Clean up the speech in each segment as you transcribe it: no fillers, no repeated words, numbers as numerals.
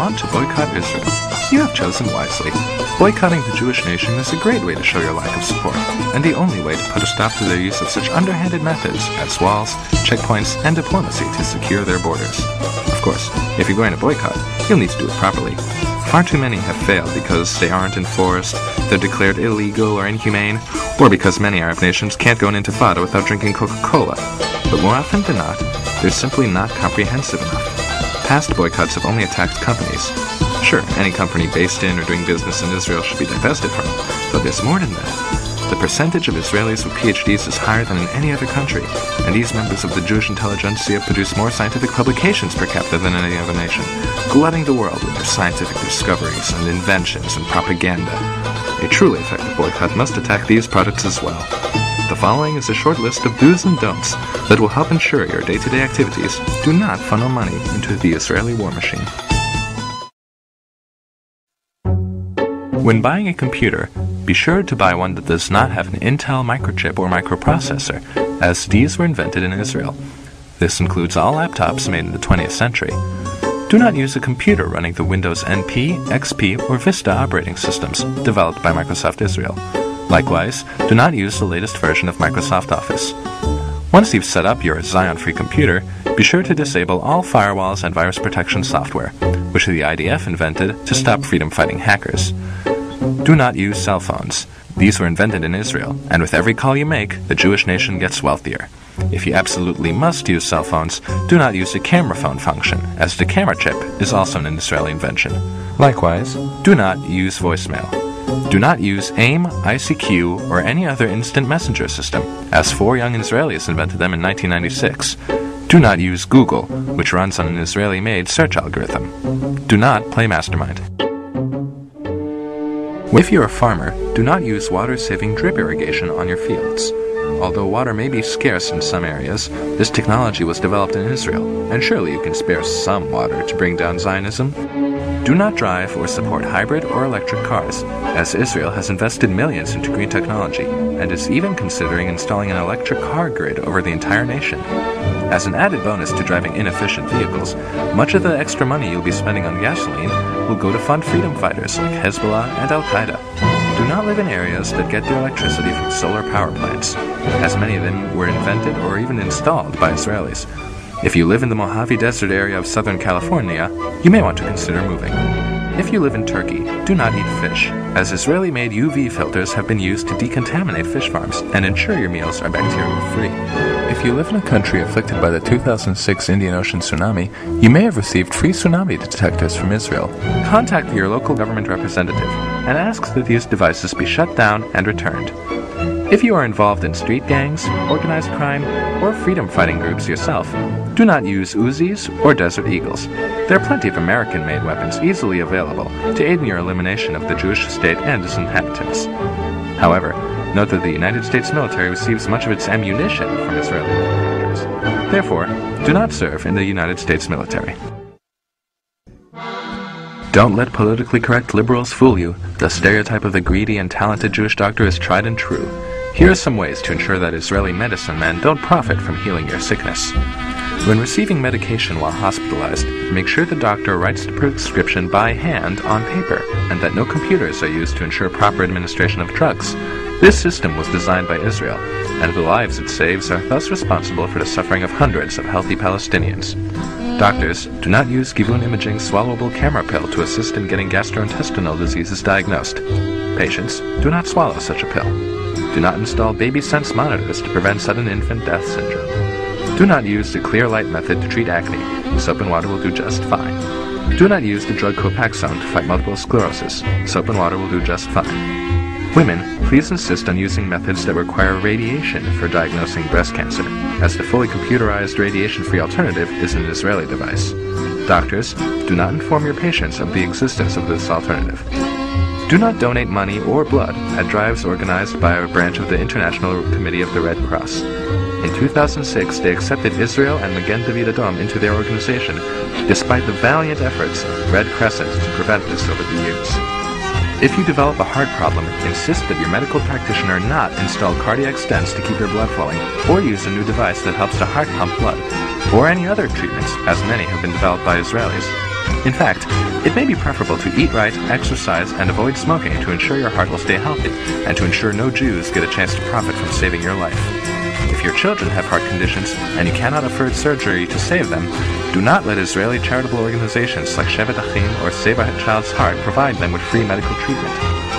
want to boycott Israel. You have chosen wisely. Boycotting the Jewish nation is a great way to show your lack of support, and the only way to put a stop to their use of such underhanded methods as walls, checkpoints, and diplomacy to secure their borders. Of course, if you're going to boycott, you'll need to do it properly. Far too many have failed because they aren't enforced, they're declared illegal or inhumane, or because many Arab nations can't go an intifada without drinking Coca-Cola. But more often than not, they're simply not comprehensive enough. Past boycotts have only attacked companies. Sure, any company based in or doing business in Israel should be divested from, but there's more than that. The percentage of Israelis with PhDs is higher than in any other country, and these members of the Jewish intelligentsia produce more scientific publications per capita than any other nation, glutting the world with their scientific discoveries and inventions and propaganda. A truly effective boycott must attack these products as well. The following is a short list of do's and don'ts that will help ensure your day-to-day activities do not funnel money into the Israeli war machine. When buying a computer, be sure to buy one that does not have an Intel microchip or microprocessor, as these were invented in Israel. This includes all laptops made in the 20th century. Do not use a computer running the Windows NT, XP, or Vista operating systems developed by Microsoft Israel. Likewise, do not use the latest version of Microsoft Office. Once you've set up your Xeon-free computer, be sure to disable all firewalls and virus protection software, which the IDF invented to stop freedom-fighting hackers. Do not use cell phones. These were invented in Israel, and with every call you make, the Jewish nation gets wealthier. If you absolutely must use cell phones, do not use the camera phone function, as the camera chip is also an Israeli invention. Likewise, do not use voicemail. Do not use AIM, ICQ, or any other instant messenger system, as 4 young Israelis invented them in 1996. Do not use Google, which runs on an Israeli-made search algorithm. Do not play Mastermind. If you're a farmer, do not use water-saving drip irrigation on your fields. Although water may be scarce in some areas, this technology was developed in Israel, and surely you can spare some water to bring down Zionism. Do not drive or support hybrid or electric cars, as Israel has invested millions into green technology, and is even considering installing an electric car grid over the entire nation. As an added bonus to driving inefficient vehicles, much of the extra money you'll be spending on gasoline will go to fund freedom fighters like Hezbollah and Al-Qaeda. Do not live in areas that get their electricity from solar power plants, as many of them were invented or even installed by Israelis. If you live in the Mojave Desert area of Southern California, you may want to consider moving. If you live in Turkey, do not eat fish, as Israeli-made UV filters have been used to decontaminate fish farms and ensure your meals are bacteria-free. If you live in a country afflicted by the 2006 Indian Ocean tsunami, you may have received free tsunami detectors from Israel. Contact your local government representative and ask that these devices be shut down and returned. If you are involved in street gangs, organized crime, or freedom-fighting groups yourself, do not use Uzis or Desert Eagles. There are plenty of American-made weapons easily available to aid in your elimination of the Jewish state and its inhabitants. However, note that the United States military receives much of its ammunition from Israeli contractors. Therefore, do not serve in the United States military. Don't let politically correct liberals fool you. The stereotype of the greedy and talented Jewish doctor is tried and true. Here are some ways to ensure that Israeli medicine men don't profit from healing your sickness. When receiving medication while hospitalized, make sure the doctor writes the prescription by hand on paper, and that no computers are used to ensure proper administration of drugs. This system was designed by Israel, and the lives it saves are thus responsible for the suffering of hundreds of healthy Palestinians. Doctors, do not use Givun imaging swallowable camera pill to assist in getting gastrointestinal diseases diagnosed. Patients, do not swallow such a pill. Do not install baby sense monitors to prevent sudden infant death syndrome. Do not use the clear light method to treat acne. Soap and water will do just fine. Do not use the drug Copaxone to fight multiple sclerosis. Soap and water will do just fine. Women, please insist on using methods that require radiation for diagnosing breast cancer, as the fully computerized radiation-free alternative is an Israeli device. Doctors, do not inform your patients of the existence of this alternative. Do not donate money or blood at drives organized by a branch of the International Committee of the Red Cross. In 2006, they accepted Israel and Magen David Adom into their organization, despite the valiant efforts of Red Crescent to prevent this over the years. If you develop a heart problem, insist that your medical practitioner not install cardiac stents to keep your blood flowing, or use a new device that helps to heart pump blood, or any other treatments, as many have been developed by Israelis. In fact, it may be preferable to eat right, exercise, and avoid smoking to ensure your heart will stay healthy, and to ensure no Jews get a chance to profit from saving your life. If your children have heart conditions and you cannot afford surgery to save them, do not let Israeli charitable organizations like Shevet Achim or Save a Child's Heart provide them with free medical treatment.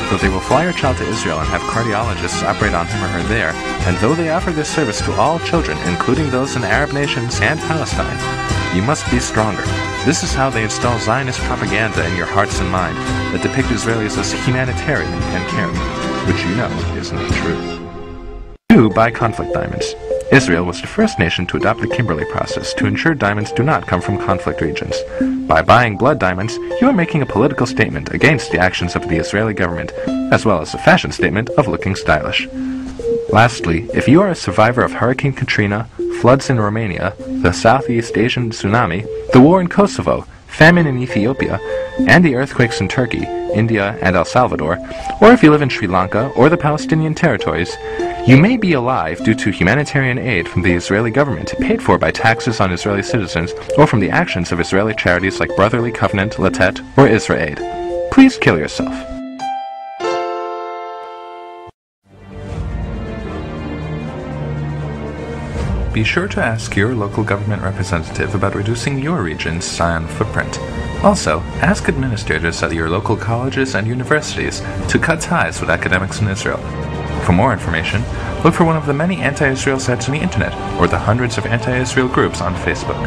Though they will fly your child to Israel and have cardiologists operate on him or her there, and though they offer this service to all children, including those in Arab nations and Palestine, you must be stronger. This is how they install Zionist propaganda in your hearts and mind that depict Israelis as humanitarian and caring, which you know is not true. 2. Buy conflict diamonds. Israel was the first nation to adopt the Kimberley process to ensure diamonds do not come from conflict regions. By buying blood diamonds, you are making a political statement against the actions of the Israeli government, as well as a fashion statement of looking stylish. Lastly, if you are a survivor of Hurricane Katrina, floods in Romania, the Southeast Asian tsunami, the war in Kosovo, famine in Ethiopia, and the earthquakes in Turkey, India, and El Salvador, or if you live in Sri Lanka or the Palestinian territories, you may be alive due to humanitarian aid from the Israeli government paid for by taxes on Israeli citizens or from the actions of Israeli charities like Brotherly Covenant, Latet, or Israel. Please kill yourself. Be sure to ask your local government representative about reducing your region's Zion footprint. Also, ask administrators at your local colleges and universities to cut ties with academics in Israel. For more information, look for one of the many anti-Israel sites on the internet or the hundreds of anti-Israel groups on Facebook.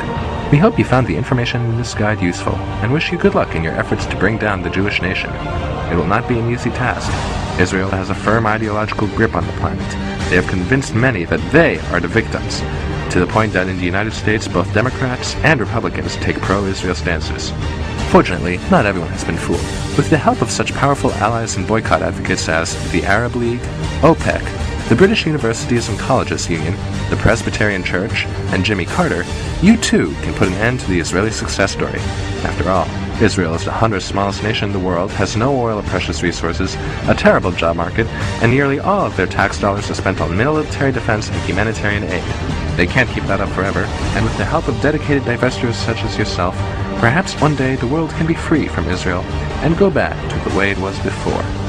We hope you found the information in this guide useful and wish you good luck in your efforts to bring down the Jewish nation. It will not be an easy task. Israel has a firm ideological grip on the planet. They have convinced many that they are the victims, to the point that in the United States both Democrats and Republicans take pro-Israel stances. Fortunately, not everyone has been fooled. With the help of such powerful allies and boycott advocates as the Arab League, OPEC, the British Universities and Colleges Union, the Presbyterian Church, and Jimmy Carter, you too can put an end to the Israeli success story. After all, Israel is the 100th smallest nation in the world, has no oil or precious resources, a terrible job market, and nearly all of their tax dollars are spent on military defense and humanitarian aid. They can't keep that up forever, and with the help of dedicated divestors such as yourself, perhaps one day the world can be free from Israel and go back to the way it was before.